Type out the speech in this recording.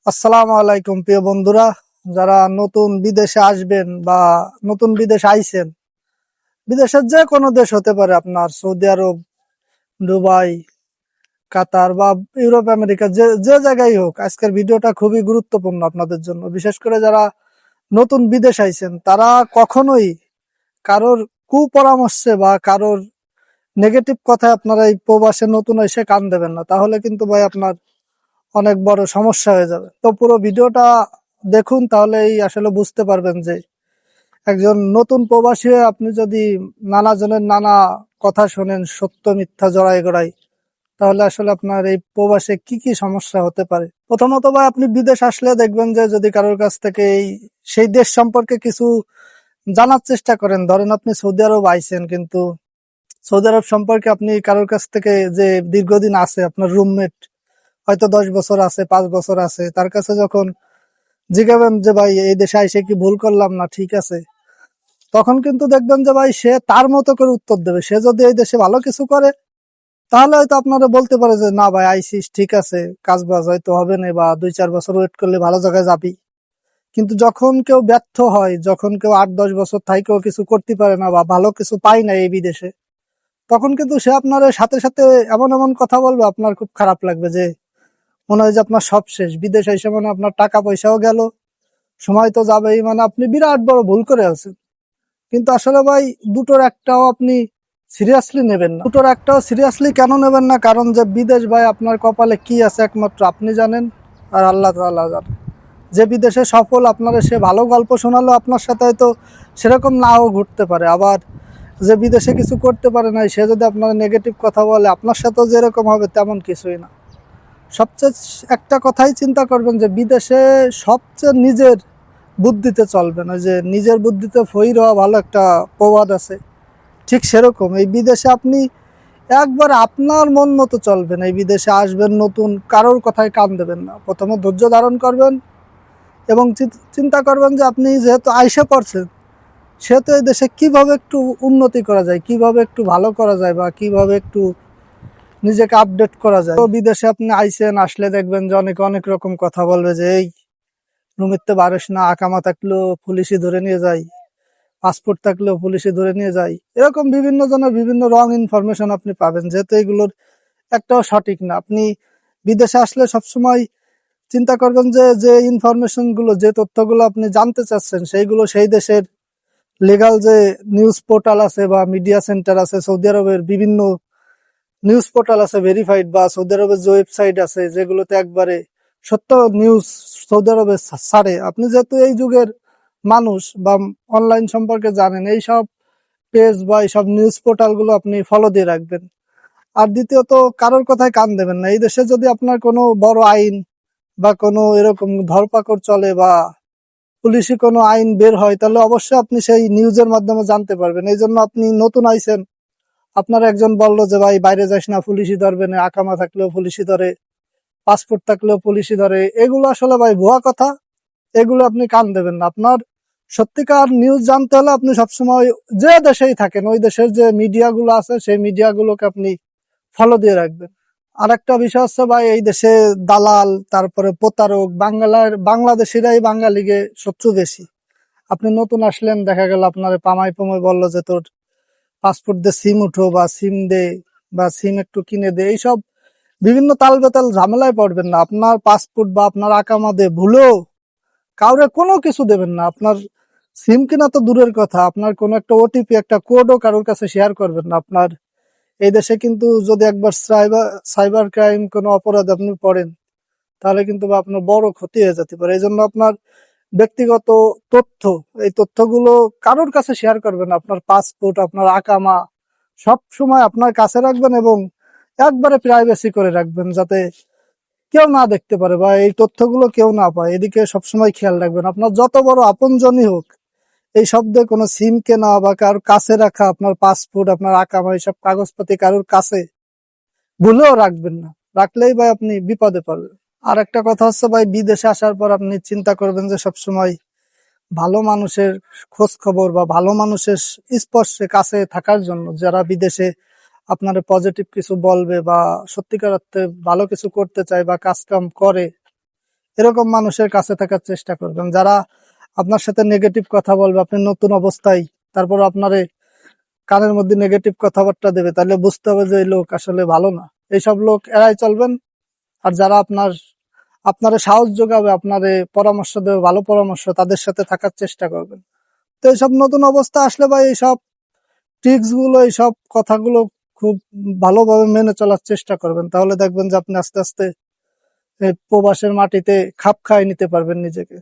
আসসালামু আলাইকুম প্রিয় বন্ধুরা, যারা নতুন বিদেশে আসবেন বা নতুন বিদেশে আইছেন। বিদেশের যে কোনো দেশ হতে পারে, আপনার সৌদি আরব, দুবাই, কাতার বা ইউরোপ আমেরিকা, যে যে জায়গায় হোক। আজকের ভিডিওটা খুবই গুরুত্বপূর্ণ আপনাদের জন্য, বিশেষ করে যারা নতুন বিদেশ আইছেন। তারা কখনোই কারোর কুপরামর্শে বা কারোর নেগেটিভ কথায় আপনারা এই প্রবাসে নতুন এসে কান দেবেন না, তাহলে কিন্তু ভাই আপনার অনেক বড় সমস্যা হয়ে যাবে। তো পুরো ভিডিওটা দেখুন, তাহলেই আসলে বুঝতে পারবেন যে একজন নতুন প্রবাসী হয়ে আপনি যদি নানা জনের নানা কথা শোনেন, সত্য মিথ্যা জড়াই গড়াই, তাহলে আসলে আপনার এই প্রবাসে কি কি সমস্যা হতে পারে। প্রথমত ভাই, আপনি বিদেশ আসলে দেখবেন যে যদি কারোর কাছ থেকে সেই দেশ সম্পর্কে কিছু জানার চেষ্টা করেন। ধরেন আপনি সৌদি আরব আইছেন, কিন্তু সৌদি আরব সম্পর্কে আপনি কারোর কাছ থেকে, যে দীর্ঘদিন আছে আপনার রুমমেট, হয়তো 10 বছর আছে, 5 বছর আছে, তার কাছে যখন জিজ্ঞাবেন যে ভাই এই দেশে আইসে কি ভুল করলাম না ঠিক আছে, তখন কিন্তু দেখবেন যে ভাই সে তার মতো করে উত্তর দেবে। সে যদি এই দেশে ভালো কিছু করে, তাহলে হয়তো আপনারা বলতে পারে যে না ভাই আইসিস ঠিক আছে, কাজ বাজ হয়তো হবে না, বা 2-4 বছর ওয়েট করলে ভালো জায়গায় যাবি। কিন্তু যখন কেউ ব্যর্থ হয়, যখন কেউ 8-10 বছর থাইকেও কিছু করতে পারে না বা ভালো কিছু পায় না এই বিদেশে, তখন কিন্তু সে আপনার সাথে সাথে এমন এমন কথা বলবে, আপনার খুব খারাপ লাগবে। যে মনে হয় যে আপনার সব শেষ, বিদেশে এসে মানে আপনার টাকা পয়সাও গেল, সময় তো যাবেই, মানে আপনি বিরাট বড় ভুল করে আছেন। কিন্তু আসলে ভাই দুটোর একটাও আপনি সিরিয়াসলি নেবেন না। দুটোর একটাও সিরিয়াসলি কেন নেবেন না? কারণ যে বিদেশ ভাই, আপনার কপালে কি আছে একমাত্র আপনি জানেন, আর আল্লাহ তাআলা জানেন। যে বিদেশে সফল, আপনারা সে ভালো গল্প শোনালো আপনার সাথে, হয়তো সেরকম নাও ঘুরতে পারে। আবার যে বিদেশে কিছু করতে পারে না, সে যদি আপনার নেগেটিভ কথা বলে, আপনার সাথেও যেরকম হবে তেমন কিছুই না। সবচেয়ে একটা কথাই চিন্তা করবেন যে বিদেশে সবচেয়ে নিজের বুদ্ধিতে চলবেন। ওই যে নিজের বুদ্ধিতে ফহির হওয়া ভালো একটা প্রবাদ আছে, ঠিক সেরকম এই বিদেশে আপনি একবার আপনার মন মতো চলবেন। এই বিদেশে আসবেন নতুন, কারোর কথায় কান দেবেন না। প্রথমে ধৈর্য ধারণ করবেন এবং চিন্তা করবেন যে আপনি যেহেতু আইসা পড়ছেন, সেহেতু এই দেশে কিভাবে একটু উন্নতি করা যায়, কিভাবে একটু ভালো করা যায়, বা কিভাবে একটু নিজেকে আপডেট করা যায়। তো বিদেশে আপনি আইসেন, আসলে দেখবেন যে অনেক অনেক রকম কথা বলবে, যে এই রুমিতে বারিস না, আকামা থাকলেও পুলিশে ধরে নিয়ে যায়, পাসপোর্ট থাকলেও পুলিশে ধরে নিয়ে যায়। এরকম বিভিন্ন জনের বিভিন্ন রং ইনফরমেশন আপনি পাবেন, যেহেতু এগুলোর একটাও সঠিক না। আপনি বিদেশে আসলে সবসময় চিন্তা করবেন যে যে ইনফরমেশন গুলো, যে তথ্যগুলো আপনি জানতে চাচ্ছেন, সেইগুলো সেই দেশের লিগাল যে নিউজ পোর্টাল আছে বা মিডিয়া সেন্টার আছে, সৌদি আরবের বিভিন্ন নিউজ পোর্টাল আছে ভেরিফাইড, বা সৌদি আরবের যে ওয়েবসাইট আছে যেগুলোতে একবারে সত্য নিউজ সৌদি আরবে ছাড়ে। আপনি যেহেতু এই যুগের মানুষ বা অনলাইন সম্পর্কে জানেন, এই সব পেজ বা এইসব নিউজ পোর্টাল গুলো আপনি ফলো দিয়ে রাখবেন। আর দ্বিতীয়ত, কারোর কথায় কান দেবেন না। এই দেশে যদি আপনার কোনো বড় আইন বা কোনো এরকম ধরপাকড় চলে, বা পুলিশি কোনো আইন বের হয়, তাহলে অবশ্যই আপনি সেই নিউজের মাধ্যমে জানতে পারবেন। এই জন্য আপনি নতুন আইছেন, আপনার একজন বললো যে ভাই বাইরে যাস না, পুলিশই ধরবে না, আকামা থাকলেও পুলিশই ধরে, পাসপোর্ট থাকলেও পুলিশই ধরে। এগুলো আসলে ভাই ভুয়া কথা, এগুলো আপনি কান দেবেন না। আপনার সত্যিকার নিউজ জানতে হলে আপনি সবসময় যে দেশেই থাকেন, ওই দেশের যে মিডিয়া গুলো আছে, সেই মিডিয়া গুলোকে আপনি ফলো দিয়ে রাখবেন। আর একটা বিষয় হচ্ছে ভাই, এই দেশে দালাল, তারপরে প্রতারক, বাংলাদেশিরাই বাঙালিকে শত্রু বেশি। আপনি নতুন আসলেন, দেখা গেল আপনার পামাই পামাই বললো যে তোর পাসপোর্ট দে সিম উঠো, বা সিম দে, বা সিম একটু কিনে দে। এইসব বিভিন্ন তাল বেতাল ঝামেলায় পড়বেন না। আপনার পাসপোর্ট বা আপনার আকামা দে ভুলেও কাউরে কোনো কিছু দেবেন না। আপনার সিম কিনা তো দূরের কথা, আপনার কোনো একটা ওটিপি, একটা কোডও কারোর কাছে শেয়ার করবেন না। আপনার এই দেশে কিন্তু যদি একবার সাইবার ক্রাইম কোনো অপরাধ আপনি পড়েন, তাহলে কিন্তু বা আপনার বড় ক্ষতি হয়ে যেতে পারে। এই জন্য আপনার ব্যক্তিগত তথ্য, এই তথ্যগুলো কারোর কাছে শেয়ার করবেন না। আপনার পাসপোর্ট, আপনার আকামা সব সময় আপনার কাছে রাখবেন, এবং একবারে প্রাইভেসি করে রাখবেন, যাতে কেউ না দেখতে পারে বা এই তথ্যগুলো কেউ না পায়। এদিকে সবসময় খেয়াল রাখবেন। আপনার যত বড় আপনজনই হোক, এই শব্দে কোনো সিম কেনা বা কারোর কাছে রাখা আপনার পাসপোর্ট, আপনার আকামা, এইসব কাগজপাতি কারোর কাছে ভুলেও রাখবেন না। রাখলেই ভাই আপনি বিপদে পড়বেন। আর একটা কথা হচ্ছে ভাই, বিদেশে আসার পর আপনি চিন্তা করবেন যে সবসময় ভালো মানুষের খোঁজ খবর বা ভালো মানুষের স্পর্শে কাছে থাকার জন্য, যারা বিদেশে আপনার পজিটিভ কিছু বলবে বা সত্যিকার অর্থে ভালো কিছু করতে চায় বা কাজ কাম করে, এরকম মানুষের কাছে থাকার চেষ্টা করবেন। যারা আপনার সাথে নেগেটিভ কথা বলবে, আপনি নতুন অবস্থায়, তারপর আপনারে কানের মধ্যে নেগেটিভ কথাবার্তা দেবে, তাহলে বুঝতে হবে যে এই লোক আসলে ভালো না। এইসব লোক এড়াই চলবেন। আর যারা আপনারে সাহস যোগাবে, আপনারে পরামর্শ দেবে, ভালো পরামর্শ, তাদের সাথে থাকার চেষ্টা করবেন। তো এইসব নতুন অবস্থা আসলে ভাই এইসব ট্রিক্স গুলো, এইসব কথাগুলো খুব ভালোভাবে মেনে চলার চেষ্টা করবেন। তাহলে দেখবেন যে আপনি আস্তে আস্তে এই প্রবাসের মাটিতে খাপ খাইয়ে নিতে পারবেন নিজেকে।